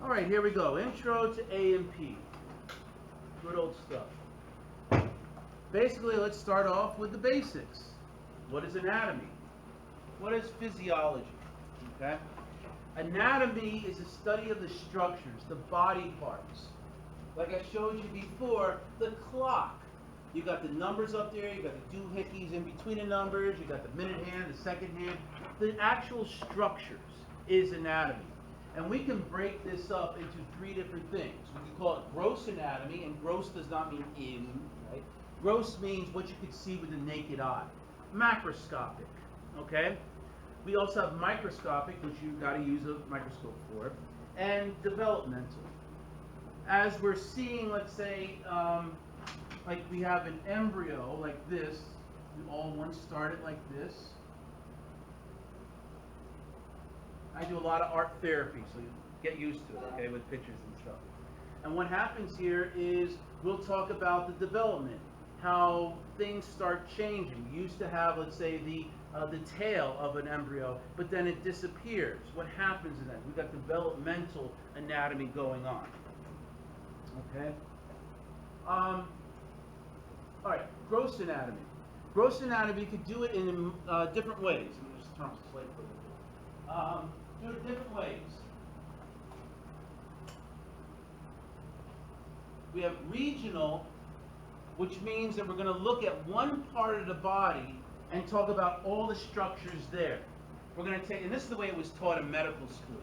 All right, here we go. Intro to A&P. Good old stuff. Basically, let's start off with the basics. What is anatomy? What is physiology? Okay? Anatomy is a study of the structures, the body parts. Like I showed you before, the clock. You got the numbers up there, you got the doohickeys in between the numbers, you got the minute hand, the second hand. The actual structures is anatomy. And we can break this up into three different things. We can call it gross anatomy, and gross does not mean in, right? Gross means what you could see with the naked eye. Macroscopic, okay? We also have microscopic, which you've got to use a microscope for, and developmental. As we're seeing, let's say, like we have an embryo like this, we all once started like this. I do a lot of art therapy, so you get used to it, okay, with pictures and stuff. And what happens here is we'll talk about the development, how things start changing. We used to have, let's say, the tail of an embryo, but then it disappears. What happens in that? We've got developmental anatomy going on. Okay? All right, gross anatomy. Gross anatomy, you could do it in different ways. Let me just turn off the slide for a little bit. Do it different ways. We have regional, which means that we're going to look at one part of the body and talk about all the structures there. We're going to take, and this is the way it was taught in medical school,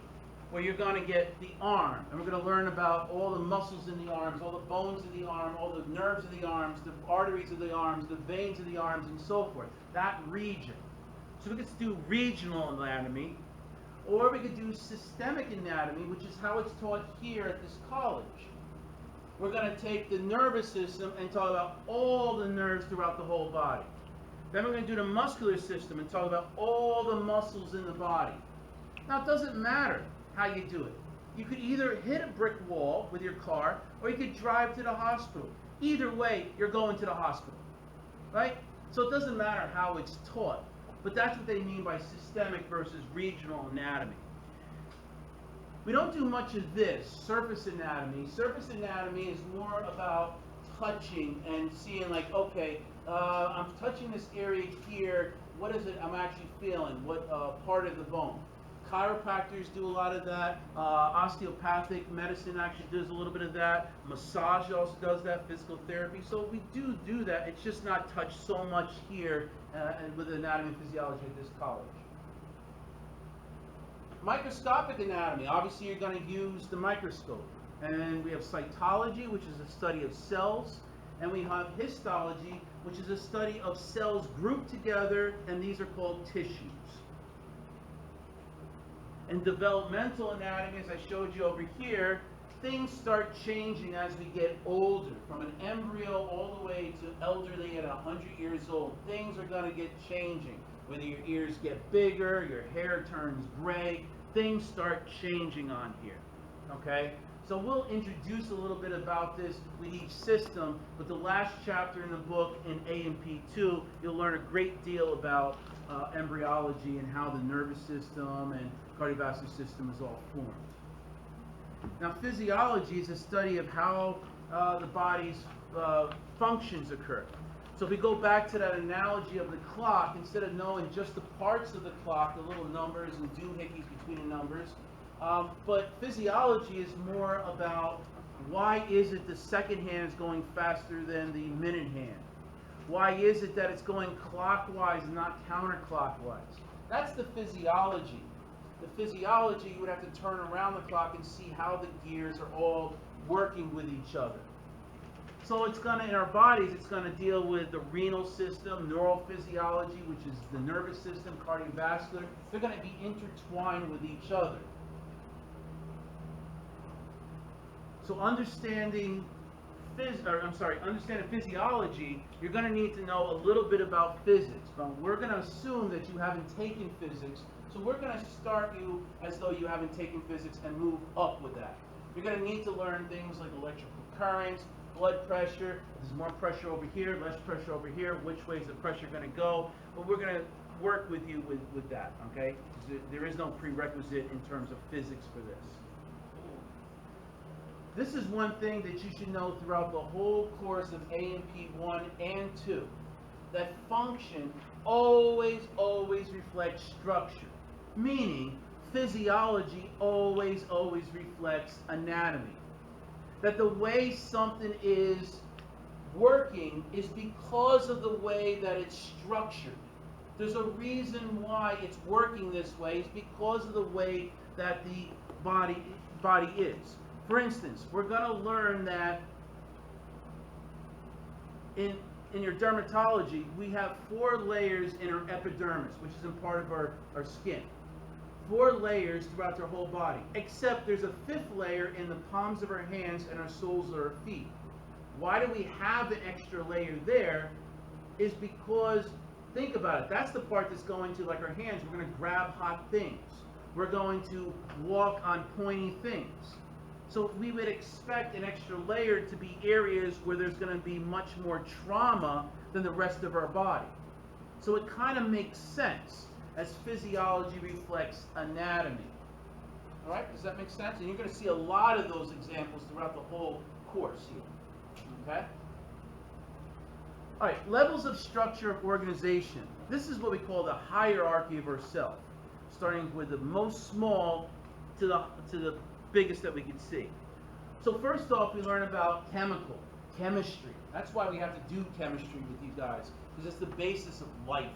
where you're going to get the arm, and we're going to learn about all the muscles in the arms, all the bones in the arm, all the nerves of the arms, the arteries of the arms, the veins of the arms, and so forth. That region. So we get to do regional anatomy, or we could do systemic anatomy, which is how it's taught here at this college. We're going to take the nervous system and talk about all the nerves throughout the whole body. Then we're going to do the muscular system and talk about all the muscles in the body. Now, it doesn't matter how you do it. You could either hit a brick wall with your car, or you could drive to the hospital. Either way, you're going to the hospital, right? So it doesn't matter how it's taught. But that's what they mean by systemic versus regional anatomy. We don't do much of this, surface anatomy. Surface anatomy is more about touching and seeing like, okay, I'm touching this area here. What is it I'm actually feeling? What part of the bone? Chiropractors do a lot of that. Osteopathic medicine actually does a little bit of that. Massage also does that. Physical therapy. So we do that. It's just not touched so much here and with anatomy and physiology at this college. Microscopic anatomy. Obviously, you're going to use the microscope. And we have cytology, which is a study of cells. And we have histology, which is a study of cells grouped together, and these are called tissues. In developmental anatomy, as I showed you over here, things start changing as we get older. From an embryo all the way to elderly at 100 years old, things are going to get changing. Whether your ears get bigger, your hair turns gray, things start changing on here. Okay? So we'll introduce a little bit about this with each system, but the last chapter in the book in A&P 2, you'll learn a great deal about embryology and how the nervous system and cardiovascular system is all formed. Now, physiology is a study of how the body's functions occur. So if we go back to that analogy of the clock, instead of knowing just the parts of the clock, the little numbers and doohickeys between the numbers, but physiology is more about why is it the second hand is going faster than the minute hand? Why is it that it's going clockwise and not counterclockwise? That's the physiology. The physiology, you would have to turn around the clock and see how the gears are all working with each other. So it's going to, in our bodies, it's going to deal with the renal system, neurophysiology, which is the nervous system, cardiovascular. They're going to be intertwined with each other. So understanding physiology, you're going to need to know a little bit about physics. But we're going to assume that you haven't taken physics. So we're going to start you as though you haven't taken physics and move up with that. You're going to need to learn things like electrical currents, blood pressure. There's more pressure over here, less pressure over here. Which way is the pressure going to go? But we're going to work with you with that, okay? There is no prerequisite in terms of physics for this. this is one thing that you should know throughout the whole course of A&P 1 and 2. That function always reflects structure. Meaning, physiology always reflects anatomy. That the way something is working is because of the way that it's structured. There's a reason why it's working this way. It's because of the way that the body is. For instance, we're going to learn that in your dermatology, we have 4 layers in our epidermis, which is in part of our skin. 4 layers throughout our whole body, except there's a 5th layer in the palms of our hands and our soles of our feet. Why do we have an extra layer there? Is because, think about it, that's the part that's going to, like our hands, we're going to grab hot things. We're going to walk on pointy things. So we would expect an extra layer to be areas where there's going to be much more trauma than the rest of our body. So it kind of makes sense as physiology reflects anatomy. All right, does that make sense? And you're going to see a lot of those examples throughout the whole course here. Okay? All right, levels of structure of organization. This is what we call the hierarchy of ourself, starting with the most small to the biggest that we can see. So first off, we learn about chemistry. That's why we have to do chemistry with you guys, because it's the basis of life.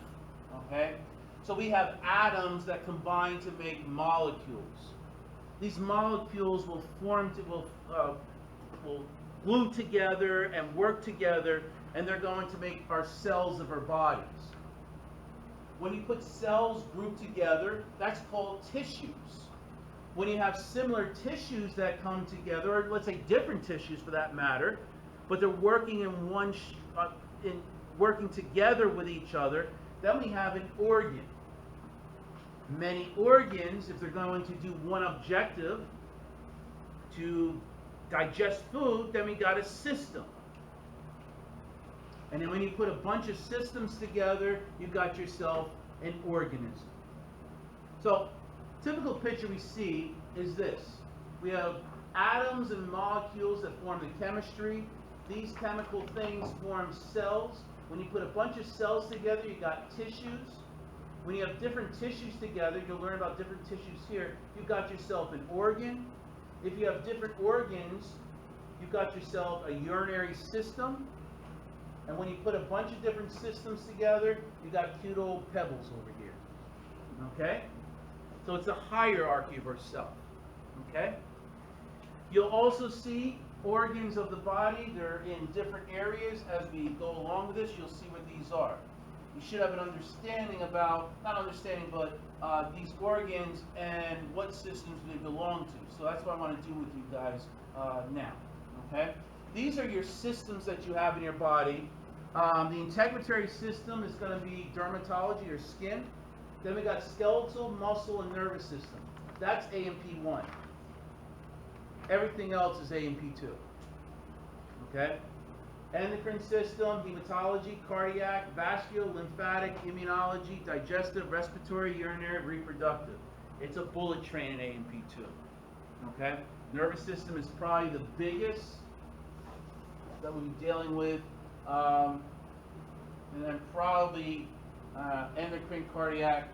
Okay? So we have atoms that combine to make molecules. These molecules will will glue together and work together, and they're going to make our cells of our bodies. When you put cells grouped together, that's called tissues. When you have similar tissues that come together, or let's say different tissues for that matter, but they're working working together with each other, then we have an organ. Many organs, if they're going to do one objective, to digest food, then we got a system. And then when you put a bunch of systems together, you've got yourself an organism. So, typical picture we see is this. We have atoms and molecules that form the chemistry. These chemical things form cells. When you put a bunch of cells together, you got tissues. When you have different tissues together, you'll learn about different tissues here. You've got yourself an organ. If you have different organs, you've got yourself a urinary system. And when you put a bunch of different systems together, you've got cute old pebbles over here. Okay? So it's a hierarchy of ourself. Okay? You'll also see organs of the body. They're in different areas. As we go along with this, you'll see what these are. You should have an understanding about, not understanding, but these organs and what systems they belong to. So that's what I want to do with you guys now. Okay? These are your systems that you have in your body. The integumentary system is going to be dermatology or skin. Then we got skeletal, muscle, and nervous system. That's A&P 1. Everything else is A&P 2. Okay? Endocrine system, hematology, cardiac, vascular, lymphatic, immunology, digestive, respiratory, urinary, reproductive. It's a bullet train in A&P 2. Okay? Nervous system is probably the biggest that we'll be dealing with. And then probably endocrine, cardiac,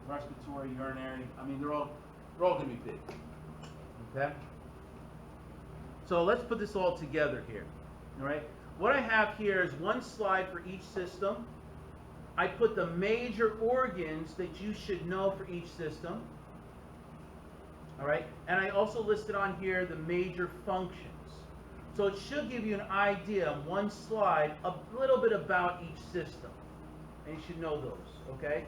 respiratory, urinary. I mean, they're all going to be big. Okay? So let's put this all together here. All right? What I have here is one slide for each system. I put the major organs that you should know for each system. All right? And I also listed on here the major functions. So it should give you an idea on one slide a little bit about each system. And you should know those, okay?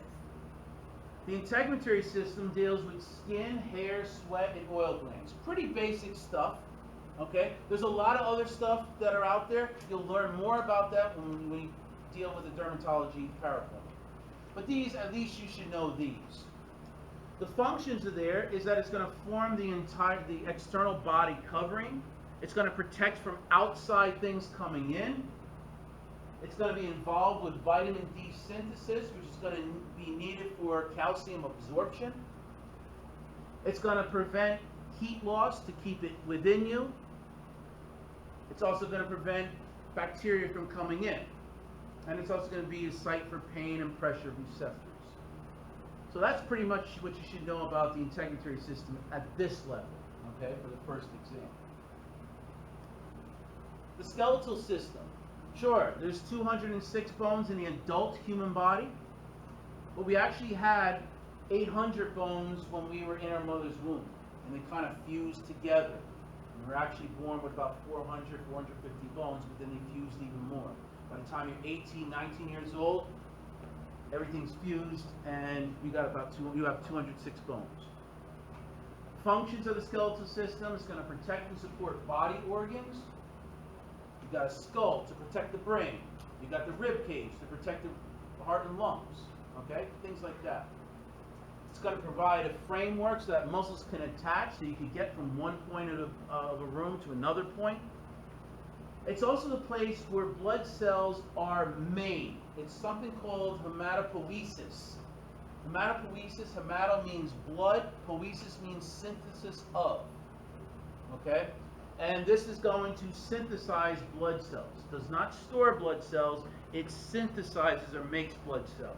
The integumentary system deals with skin, hair, sweat, and oil glands. Pretty basic stuff, okay? There's a lot of other stuff that are out there. You'll learn more about that when we deal with the dermatology PowerPoint. But these, at least you should know these. The functions are there is that it's going to form the external body covering. It's going to protect from outside things coming in. It's going to be involved with vitamin D synthesis, which is going to be needed for calcium absorption. It's going to prevent heat loss to keep it within you. It's also going to prevent bacteria from coming in. And it's also going to be a site for pain and pressure receptors. So that's pretty much what you should know about the integumentary system at this level, okay, for the first exam. The skeletal system. Sure, there's 206 bones in the adult human body, but we actually had 800 bones when we were in our mother's womb, and they kind of fused together. And we're actually born with about 400, 450 bones, but then they fused even more. By the time you're 18, 19 years old, everything's fused, and you have 206 bones. Functions of the skeletal system is going to protect and support body organs. You got a skull to protect the brain. You got the rib cage to protect the heart and lungs. Okay, things like that. It's going to provide a framework so that muscles can attach, so you can get from one point of a room to another point. It's also the place where blood cells are made. It's something called hematopoiesis. Hematopoiesis, hemato means blood, poiesis means synthesis of. Okay? And this is going to synthesize blood cells. It does not store blood cells, it synthesizes or makes blood cells.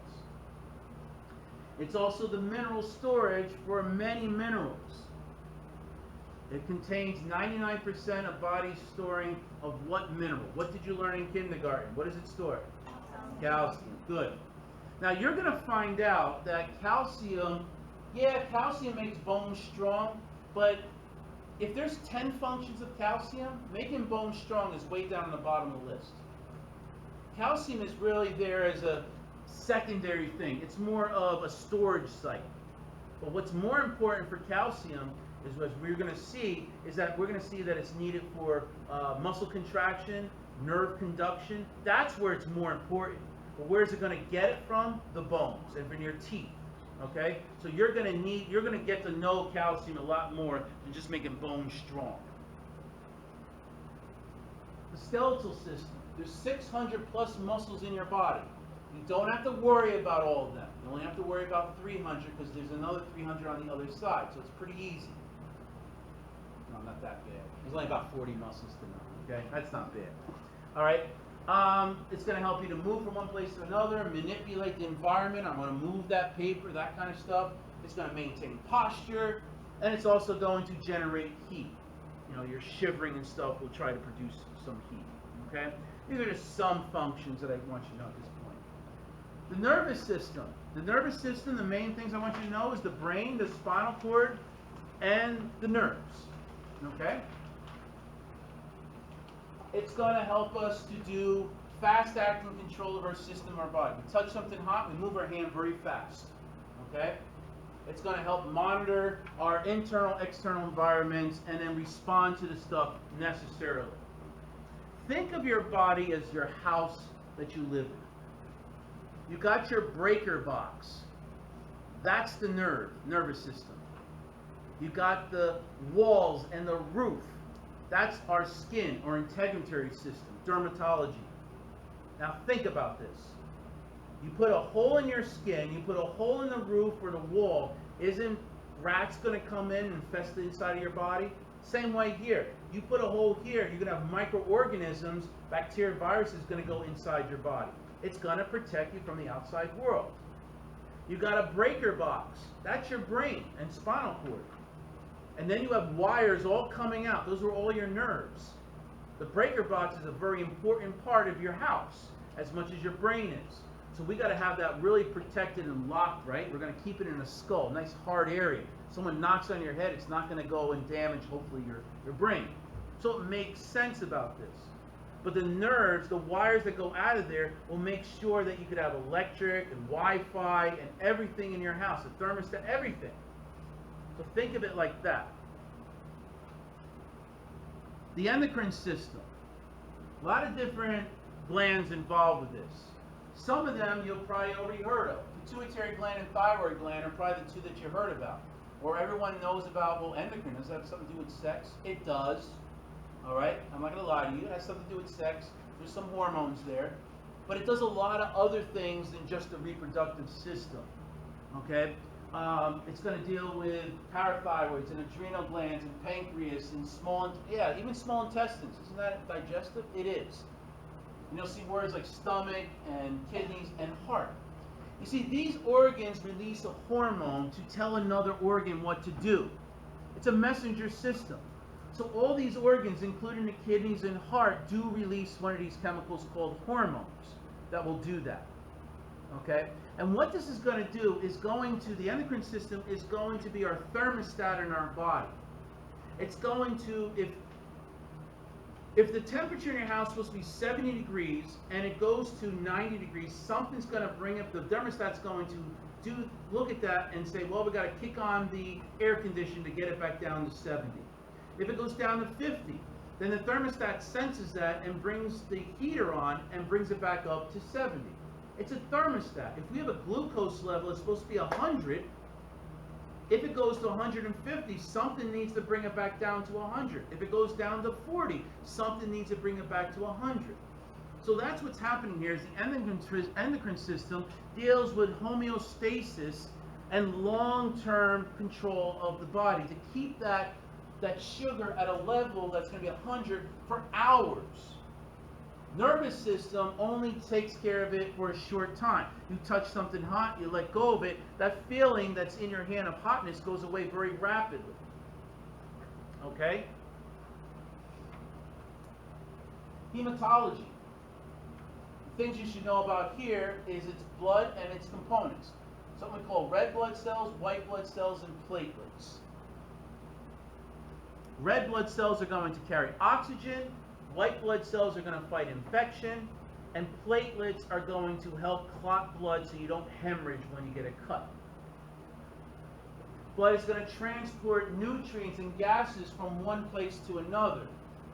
It's also the mineral storage for many minerals. It contains 99% of body storing of what mineral? What did you learn in kindergarten? What does it store? Calcium. Good. Now you're going to find out that calcium makes bones strong, but if there's 10 functions of calcium, making bones strong is way down on the bottom of the list. Calcium is really there as a secondary thing. It's more of a storage site. But what's more important for calcium is what we're going to see is that we're going to see that it's needed for muscle contraction, nerve conduction. That's where it's more important. But where is it going to get it from? The bones and from your teeth. Okay? So you're going to get to know calcium a lot more than just making bones strong. The skeletal system. There's 600 plus muscles in your body. You don't have to worry about all of them. You only have to worry about 300 because there's another 300 on the other side. So it's pretty easy. No, not that bad. There's only about 40 muscles to know. Okay? That's not bad. All right? It's going to help you to move from one place to another, manipulate the environment. I'm going to move that paper, that kind of stuff. It's going to maintain posture, and it's also going to generate heat. You know, your shivering and stuff will try to produce some heat. Okay? These are just some functions that I want you to know at this point. The nervous system. The nervous system, the main things I want you to know is the brain, the spinal cord, and the nerves. Okay? It's going to help us to do fast-acting control of our system, our body. We touch something hot, we move our hand very fast. Okay? It's going to help monitor our internal, external environments and then respond to the stuff necessarily. Think of your body as your house that you live in. You got your breaker box. That's the nervous system. You got the walls and the roof. That's our skin or integumentary system, dermatology. Now think about this. You put a hole in your skin, you put a hole in the roof or the wall, isn't rats going to come in and infest the inside of your body? Same way here. You put a hole here, you're going to have microorganisms, bacteria, viruses going to go inside your body. It's going to protect you from the outside world. You got a breaker box. That's your brain and spinal cord. And then you have wires all coming out. Those are all your nerves. The breaker box is a very important part of your house, as much as your brain is. So we got to have that really protected and locked, right? We're going to keep it in the skull, nice hard area. Someone knocks on your head, it's not going to go and damage, hopefully, your brain. So it makes sense about this. But the nerves, the wires that go out of there, will make sure that you could have electric and Wi-Fi and everything in your house, the thermostat, everything. So think of it like that. The endocrine system. A lot of different glands involved with this. Some of them you'll probably already heard of. Pituitary gland and thyroid gland are probably the two that you heard about. Or everyone knows about, well, endocrine, does that have something to do with sex? It does. All right? I'm not going to lie to you. It has something to do with sex. There's some hormones there. But it does a lot of other things than just the reproductive system. Okay? It's going to deal with parathyroids and adrenal glands and pancreas and even small intestines. Isn't that digestive? It is. And you'll see words like stomach and kidneys and heart. You see, these organs release a hormone to tell another organ what to do. It's a messenger system. So all these organs, including the kidneys and heart, do release one of these chemicals called hormones that will do that. Okay? And what this is going to do is the endocrine system is going to be our thermostat in our body. It's going to, if the temperature in your house is supposed to be 70 degrees and it goes to 90 degrees, something's going to bring up, the thermostat's going to look at that and say, well, we got to kick on the air conditioner to get it back down to 70. If it goes down to 50, then the thermostat senses that and brings the heater on and brings it back up to 70. It's a thermostat. If we have a glucose level, it's supposed to be 100. If it goes to 150, something needs to bring it back down to 100. If it goes down to 40, something needs to bring it back to 100. So that's what's happening here is the endocrine system deals with homeostasis and long-term control of the body to keep that sugar at a level that's going to be 100 for hours. Nervous system only takes care of it for a short time. You touch something hot, you let go of it, that feeling that's in your hand of hotness goes away very rapidly. Okay? Hematology. Things you should know about here is its blood and its components. Something we call red blood cells, white blood cells, and platelets. Red blood cells are going to carry oxygen, white blood cells are going to fight infection, and platelets are going to help clot blood so you don't hemorrhage when you get a cut. Blood is going to transport nutrients and gases from one place to another.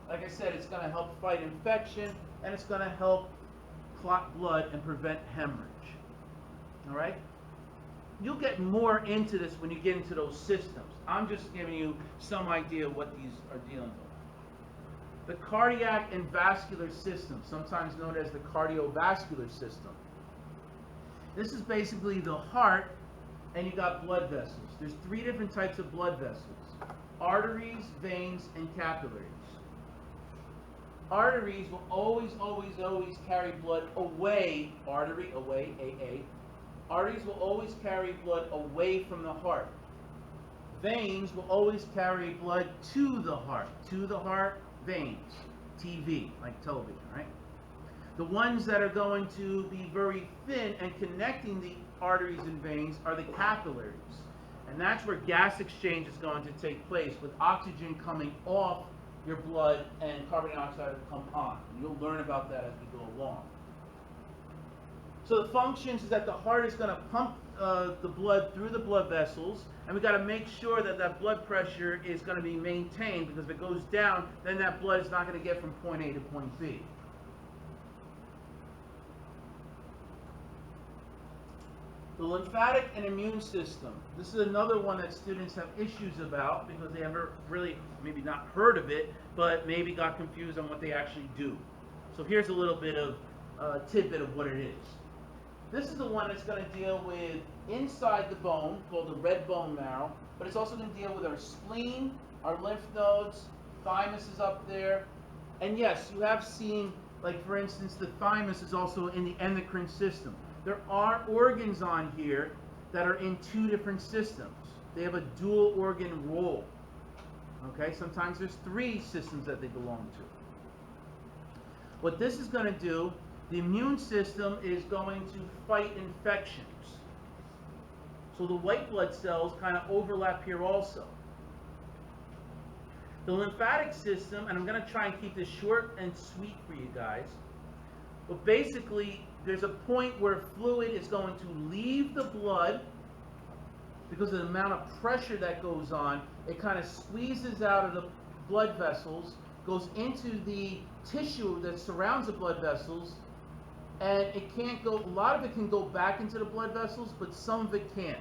Like I said, it's going to help fight infection, and it's going to help clot blood and prevent hemorrhage. All right? You'll get more into this when you get into those systems. I'm just giving you some idea of what these are dealing with. The cardiac and vascular system, sometimes known as the cardiovascular system. This is basically the heart, and you got blood vessels. There's 3 different types of blood vessels: arteries, veins, and capillaries. Arteries will always carry blood away, artery, away, AA. Arteries will always carry blood away from the heart. Veins will always carry blood to the heart, veins, TV, like television, right? The ones that are going to be very thin and connecting the arteries and veins are the capillaries. And that's where gas exchange is going to take place, with oxygen coming off your blood and carbon dioxide will come on. And you'll learn about that as we go along. So the functions is that the heart is going to pump the blood through the blood vessels, and we've got to make sure that that blood pressure is going to be maintained, because if it goes down, then that blood is not going to get from point A to point B. The lymphatic and immune system. This is another one that students have issues about because they haven't really, maybe not heard of it, but maybe got confused on what they actually do. So here's a little bit of tidbit of what it is. This is the one that's going to deal with inside the bone, called the red bone marrow, but it's also going to deal with our spleen, our lymph nodes, thymus is up there. And yes, you have seen, like for instance, the thymus is also in the endocrine system. There are organs on here that are in 2 different systems. They have a dual organ role. Okay, sometimes there's 3 systems that they belong to. What this is going to do, the immune system is going to fight infections. So the white blood cells kind of overlap here also. The lymphatic system, and I'm going to try and keep this short and sweet for you guys, but basically there's a point where fluid is going to leave the blood because of the amount of pressure that goes on. It kind of squeezes out of the blood vessels, goes into the tissue that surrounds the blood vessels, and it can't go, a lot of it can go back into the blood vessels, but some of it can't.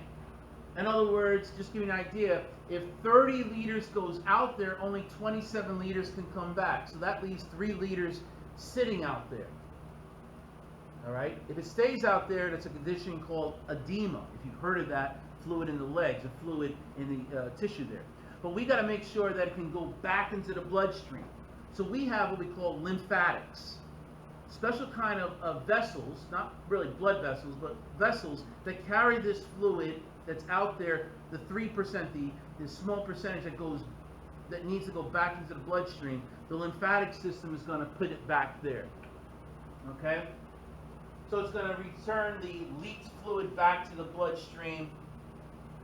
In other words, just give you an idea, if 30 liters goes out there, only 27 liters can come back. So that leaves 3 liters sitting out there. All right? If it stays out there, that's a condition called edema. If you've heard of that, fluid in the legs, the fluid in the tissue there. But we got to make sure that it can go back into the bloodstream. So we have what we call lymphatics, special kind of vessels, not really blood vessels, but vessels that carry this fluid that's out there, the 3%, the small percentage that needs to go back into the bloodstream. The lymphatic system is going to put it back there. Okay? So it's going to return the leaked fluid back to the bloodstream.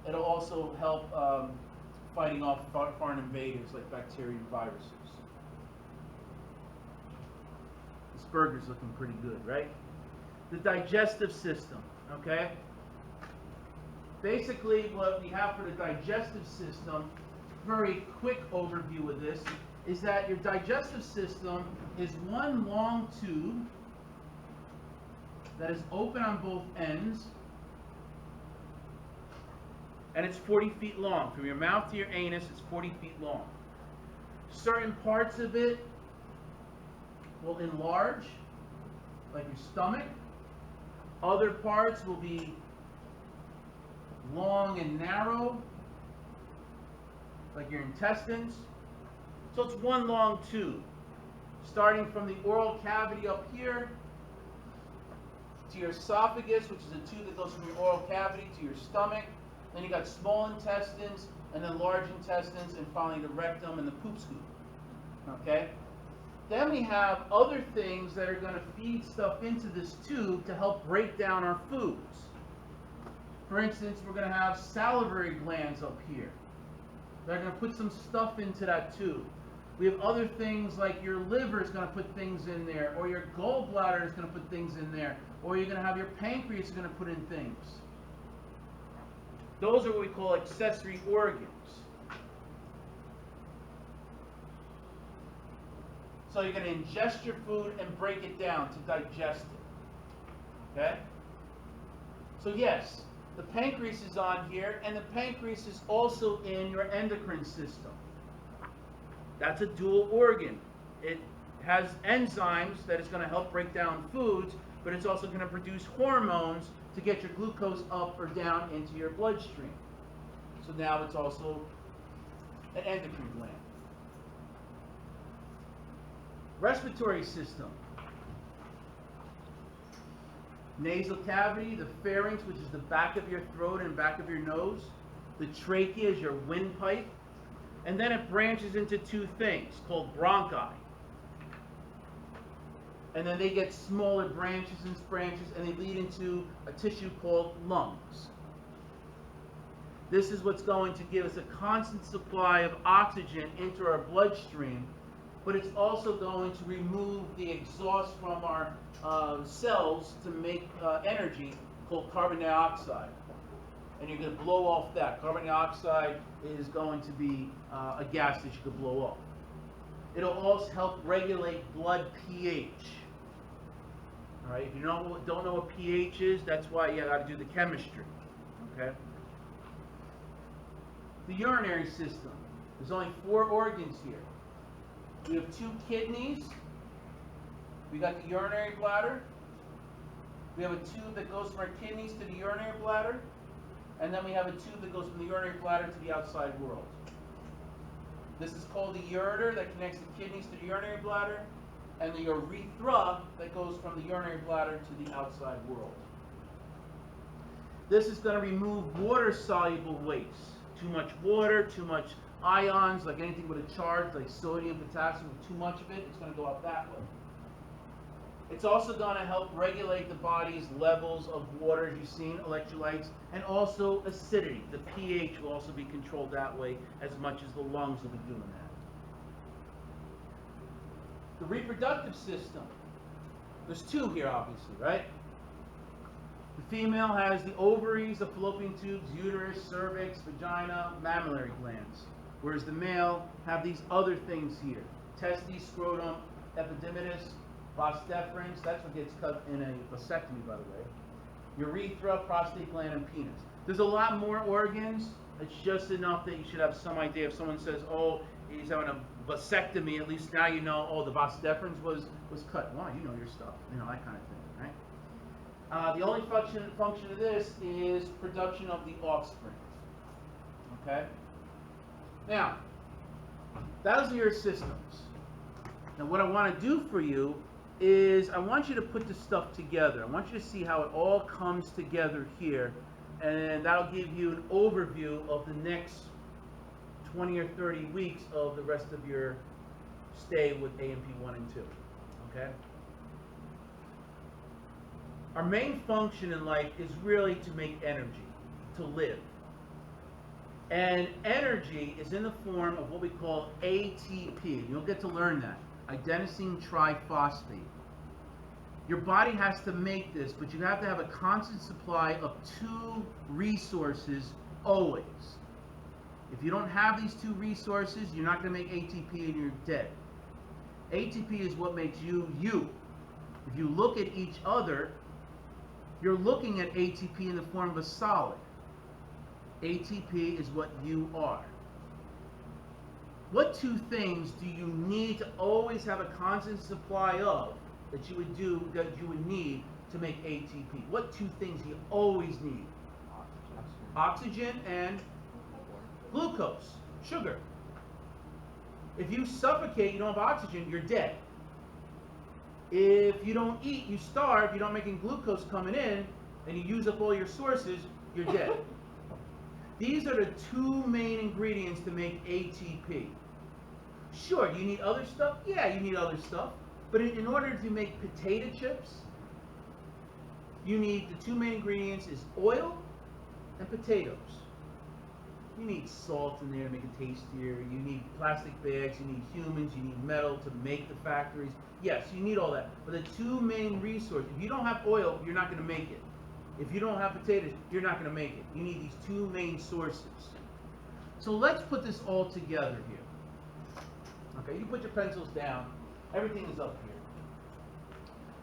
It'll also help fighting off foreign invaders like bacteria and viruses. This burger's looking pretty good, right? The digestive system, okay? Basically, what we have for the digestive system, very quick overview of this, is that your digestive system is one long tube that is open on both ends, and it's 40 feet long. From your mouth to your anus, it's 40 feet long. Certain parts of it will enlarge, like your stomach. Other parts will be long and narrow, like your intestines. So it's one long tube, starting from the oral cavity up here to your esophagus, which is a tube that goes from your oral cavity to your stomach. Then you got small intestines, and then large intestines, and finally the rectum and the poop scoop. Okay? Then we have other things that are going to feed stuff into this tube to help break down our foods. For instance, we're going to have salivary glands up here. They're going to put some stuff into that tube. We have other things like your liver is going to put things in there, or your gallbladder is going to put things in there, or you're going to have your pancreas is going to put in things. Those are what we call accessory organs. So you're going to ingest your food and break it down to digest it. Okay? So yes, the pancreas is on here, and the pancreas is also in your endocrine system. That's a dual organ. It has enzymes that is going to help break down foods, but it's also going to produce hormones to get your glucose up or down into your bloodstream. So now it's also an endocrine gland. Respiratory system. Nasal cavity, the pharynx, which is the back of your throat and back of your nose. The trachea is your windpipe. And then it branches into two things called bronchi. And then they get smaller branches and branches, and they lead into a tissue called lungs. This is what's going to give us a constant supply of oxygen into our bloodstream, but it's also going to remove the exhaust from our cells to make energy called carbon dioxide. And you're going to blow off that. Carbon dioxide is going to be a gas that you could blow off. It'll also help regulate blood pH. All right, if you don't know what pH is, that's why you got to do the chemistry. Okay. The urinary system. There's only 4 organs here. We have 2 kidneys. We got the urinary bladder. We have a tube that goes from our kidneys to the urinary bladder. And then we have a tube that goes from the urinary bladder to the outside world. This is called the ureter that connects the kidneys to the urinary bladder, and the urethra that goes from the urinary bladder to the outside world. This is going to remove water-soluble waste. Too much water, too much ions, like anything with a charge, like sodium, potassium, with too much of it, it's going to go out that way. It's also going to help regulate the body's levels of water, as you've seen, electrolytes, and also acidity. The pH will also be controlled that way as much as the lungs will be doing that. The reproductive system. There's 2 here, obviously, right? The female has the ovaries, the fallopian tubes, uterus, cervix, vagina, mammillary glands. Whereas the male have these other things here. Testes, scrotum, epididymis, vas deferens, that's what gets cut in a vasectomy, by the way. Urethra, prostate gland, and penis. There's a lot more organs. It's just enough that you should have some idea. If someone says, oh, he's having a vasectomy, at least now you know, oh, the vas deferens was cut. Wow, you know your stuff. You know, that kind of thing, right? The only function of this is production of the offspring. Okay? Now, those are your systems. Now what I want to do for you is I want you to put this stuff together. I want you to see how it all comes together here, and that'll give you an overview of the next 20 or 30 weeks of the rest of your stay with A&P 1 and 2. Okay? Our main function in life is really to make energy, to live. And energy is in the form of what we call ATP. You'll get to learn that. Adenosine triphosphate. Your body has to make this, but you have to have a constant supply of two resources always. If you don't have these two resources, you're not going to make ATP and you're dead. ATP is what makes you, you. If you look at each other, you're looking at ATP in the form of a solid. ATP is what you are. What two things do you need to always have a constant supply of that you would need to make ATP? What two things you always need? Oxygen and glucose, sugar. If you suffocate, you don't have oxygen, you're dead. If you don't eat, you starve, you're not making glucose coming in, and you use up all your sources, you're dead. These are the two main ingredients to make ATP. Sure, you need other stuff? Yeah, you need other stuff. But in order to make potato chips, you need the two main ingredients is oil and potatoes. You need salt in there to make it tastier. You need plastic bags. You need humans. You need metal to make the factories. Yes, you need all that. But the two main resources, if you don't have oil, you're not going to make it. If you don't have potatoes, you're not going to make it. You need these two main sources. So let's put this all together here. Okay, you put your pencils down. Everything is up here.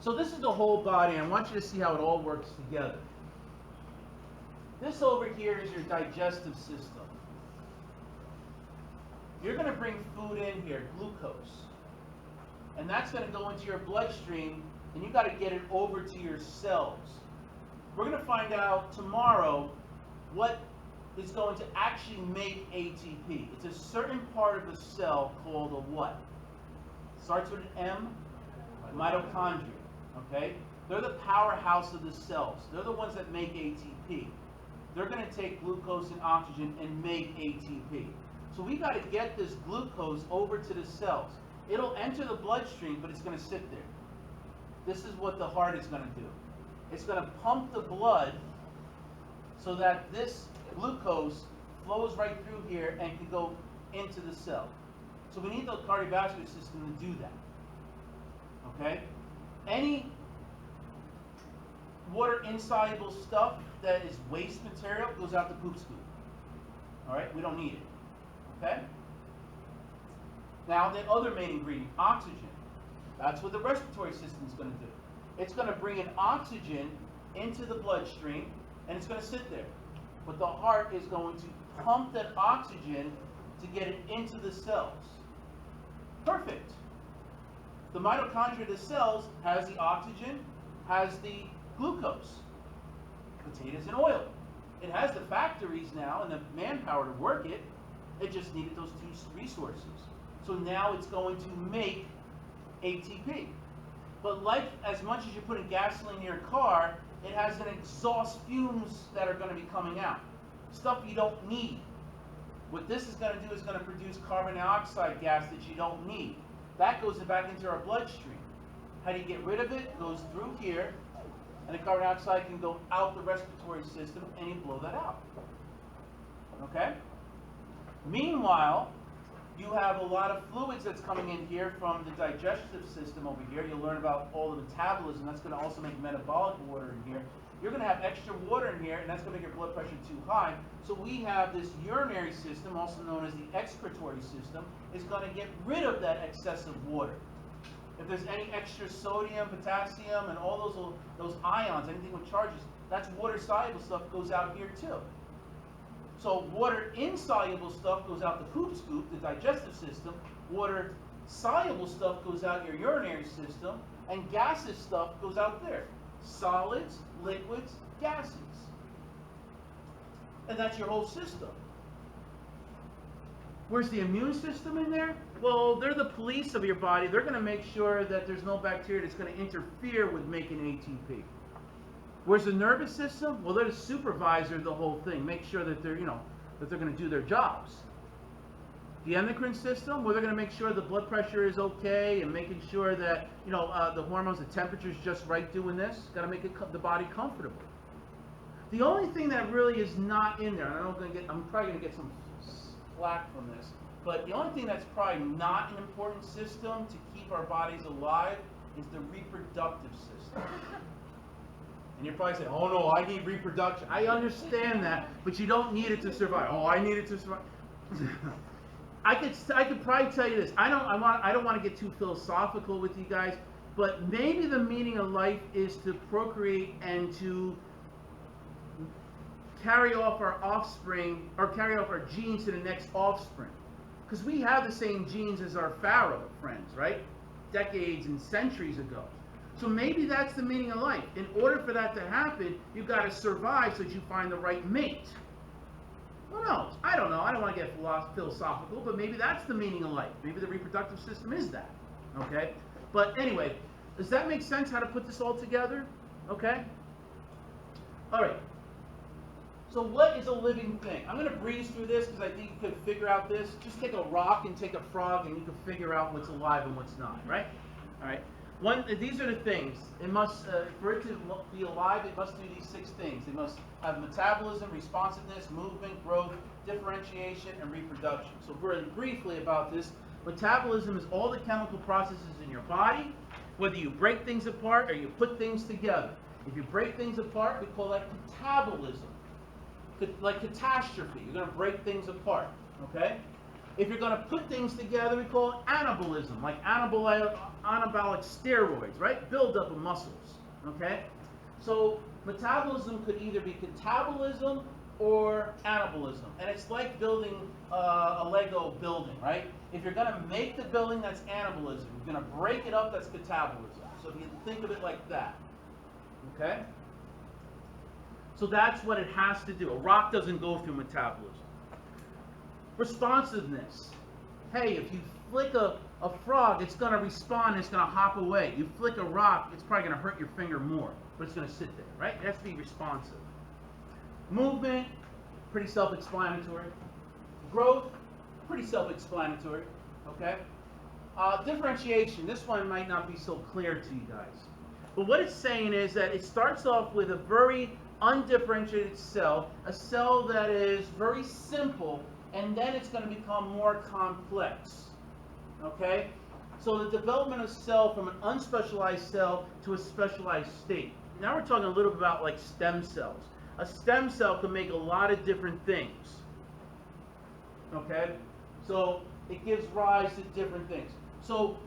So this is the whole body. I want you to see how it all works together. This over here is your digestive system. You're going to bring food in here, glucose. And that's going to go into your bloodstream, and you've got to get it over to your cells. We're going to find out tomorrow what is going to actually make ATP. It's a certain part of the cell called a what? Starts with an M, mitochondria. Okay? They're the powerhouse of the cells. They're the ones that make ATP. They're going to take glucose and oxygen and make ATP. So we got to get this glucose over to the cells. It'll enter the bloodstream, but it's going to sit there. This is what the heart is going to do. It's going to pump the blood so that this glucose flows right through here and can go into the cell. So we need the cardiovascular system to do that. Okay? Any water insoluble stuff that is waste material goes out the poop scoop. Alright? We don't need it. Okay? Now the other main ingredient, oxygen. That's what the respiratory system is going to do. It's going to bring in oxygen into the bloodstream, and it's going to sit there. But the heart is going to pump that oxygen to get it into the cells. Perfect. The mitochondria of the cells has the oxygen, has the glucose, potatoes and oil. It has the factories now and the manpower to work it. It just needed those two resources. So now it's going to make ATP. But like as much as you put in gasoline in your car, it has an exhaust fumes that are going to be coming out. Stuff you don't need. What this is going to do is going to produce carbon dioxide gas that you don't need. That goes back into our bloodstream. How do you get rid of it? It goes through here, and the carbon dioxide can go out the respiratory system, and you blow that out. Okay? Meanwhile, you have a lot of fluids that's coming in here from the digestive system over here. You'll learn about all the metabolism. That's going to also make metabolic water in here. You're going to have extra water in here, and that's going to make your blood pressure too high. So we have this urinary system, also known as the excretory system, is going to get rid of that excessive water. If there's any extra sodium, potassium, and all those ions, anything with charges, that's water-soluble stuff goes out here too. So water-insoluble stuff goes out the poop scoop, the digestive system. Water-soluble stuff goes out your urinary system, and gaseous stuff goes out there. solids, liquids, gases. And that's your whole system. Where's the immune system in there? Well, they're the police of your body. They're going to make sure that there's no bacteria that's going to interfere with making ATP. Where's the nervous system? Well, they're the supervisor of the whole thing. Make sure that they're, that they're going to do their jobs. The endocrine system, well, they're going to make sure the blood pressure is okay and making sure that, the hormones, the temperature's just right doing this. Got to make the body comfortable. The only thing that really is not in there, and I'm probably going to get some flack from this, but the only thing that's probably not an important system to keep our bodies alive is the reproductive system. And you're probably saying, oh no, I need reproduction. I understand that, but you don't need it to survive. Oh, I need it to survive. I could probably tell you this. I don't want to get too philosophical with you guys, but maybe the meaning of life is to procreate and to carry off our offspring, or carry off our genes to the next offspring. Because we have the same genes as our pharaoh friends, right? Decades and centuries ago. So maybe that's the meaning of life. In order for that to happen, you've got to survive so that you find the right mate. Who knows? I don't know. I don't want to get philosophical, but maybe that's the meaning of life. Maybe the reproductive system is that. Okay? But anyway, does that make sense how to put this all together? Okay? All right. So what is a living thing? I'm going to breeze through this because I think you could figure out this. Just take a rock and take a frog and you can figure out what's alive and what's not, right? All right. These are the things. It must, for it to be alive, it must do these 6 things. It must have metabolism, responsiveness, movement, growth, differentiation, and reproduction. So very briefly about this, metabolism is all the chemical processes in your body, whether you break things apart or you put things together. If you break things apart, we call that catabolism. Like catastrophe, you're going to break things apart, okay? If you're going to put things together, we call it anabolism, like anabolic steroids, right? Buildup of muscles, okay? So metabolism could either be catabolism or anabolism, and it's like building a Lego building, right? If you're going to make the building, that's anabolism. You're going to break it up, that's catabolism. So if you think of it like that, okay? So that's what it has to do. A rock doesn't go through metabolism. Responsiveness. Hey, if you flick a frog, it's going to respond, it's going to hop away. You flick a rock, it's probably going to hurt your finger more, but it's going to sit there, right? It has to be responsive. Movement, pretty self-explanatory. Growth, pretty self-explanatory, okay? Differentiation, this one might not be so clear to you guys. But what it's saying is that it starts off with a very undifferentiated cell, a cell that is very simple, and then it's going to become more complex. Okay? So the development of cell from an unspecialized cell to a specialized state. Now we're talking a little bit about like stem cells. A stem cell can make a lot of different things. Okay? So it gives rise to different things. So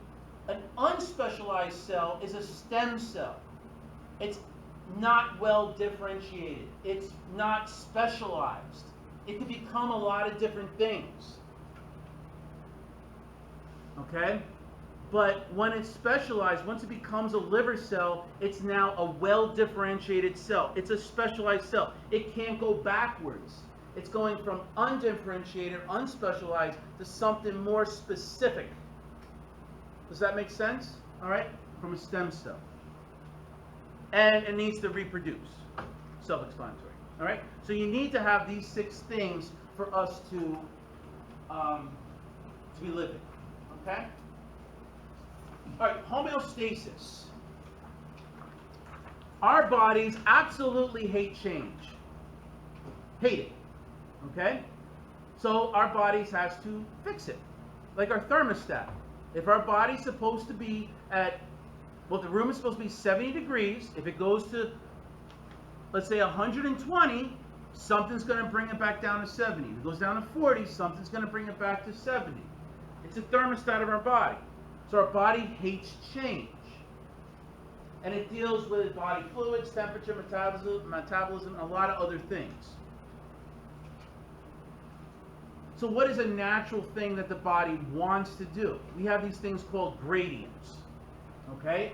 an unspecialized cell is a stem cell. It's not well differentiated. It's not specialized. It can become a lot of different things. Okay? But when it's specialized, once it becomes a liver cell, it's now a well-differentiated cell. It's a specialized cell. It can't go backwards. It's going from undifferentiated, unspecialized, to something more specific. Does that make sense? All right? From a stem cell. And it needs to reproduce. Self-explanatory. All right? So you need to have these 6 things for us to be living. Okay? All right, homeostasis. Our bodies absolutely hate change. Hate it. Okay? So our bodies has to fix it. Like our thermostat. If our body's supposed to be at, well, the room is supposed to be 70 degrees. If it goes to, let's say, 120, something's going to bring it back down to 70. If it goes down to 40, something's going to bring it back to 70. It's a thermostat of our body. So our body hates change. And it deals with body fluids, temperature, metabolism, and a lot of other things. So what is a natural thing that the body wants to do? We have these things called gradients. Okay?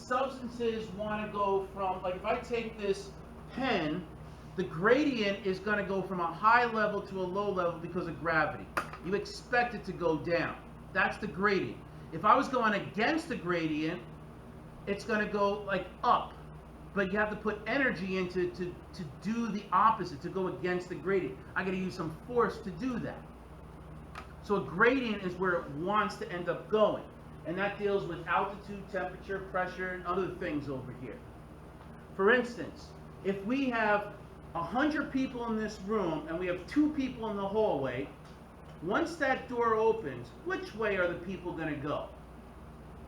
substances want to go from, like if I take this pen, the gradient is going to go from a high level to a low level because of gravity. You expect it to go down. That's the gradient. If I was going against the gradient, it's going to go like up. But you have to put energy into to do the opposite, to go against the gradient. I got to use some force to do that. So a gradient is where it wants to end up going. And that deals with altitude, temperature, pressure, and other things over here. For instance, if we have 100 people in this room and we have 2 people in the hallway, once that door opens, which way are the people going to go?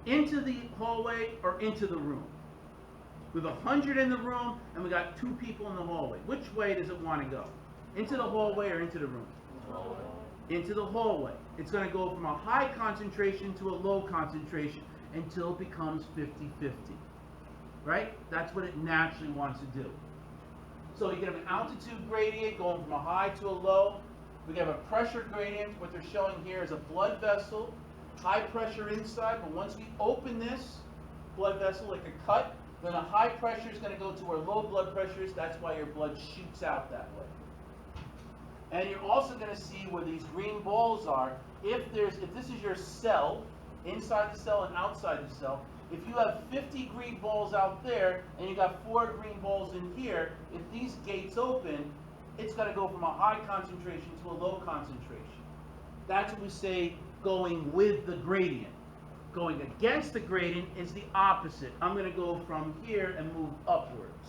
Into the hallway or into the room? We have 100 in the room and we got 2 people in the hallway. Which way does it want to go? Into the hallway or into the room? Into the hallway. It's going to go from a high concentration to a low concentration until it becomes 50-50. Right? That's what it naturally wants to do. So you can have an altitude gradient going from a high to a low. We can have a pressure gradient. What they're showing here is a blood vessel, high pressure inside, but once we open this blood vessel like a cut, then a high pressure is going to go to where low blood pressure is. That's why your blood shoots out that way. And you're also going to see where these green balls are. If this is your cell, inside the cell and outside the cell, if you have 50 green balls out there and you got 4 green balls in here, if these gates open, it's going to go from a high concentration to a low concentration. That's what we say going with the gradient. Going against the gradient is the opposite. I'm going to go from here and move upwards.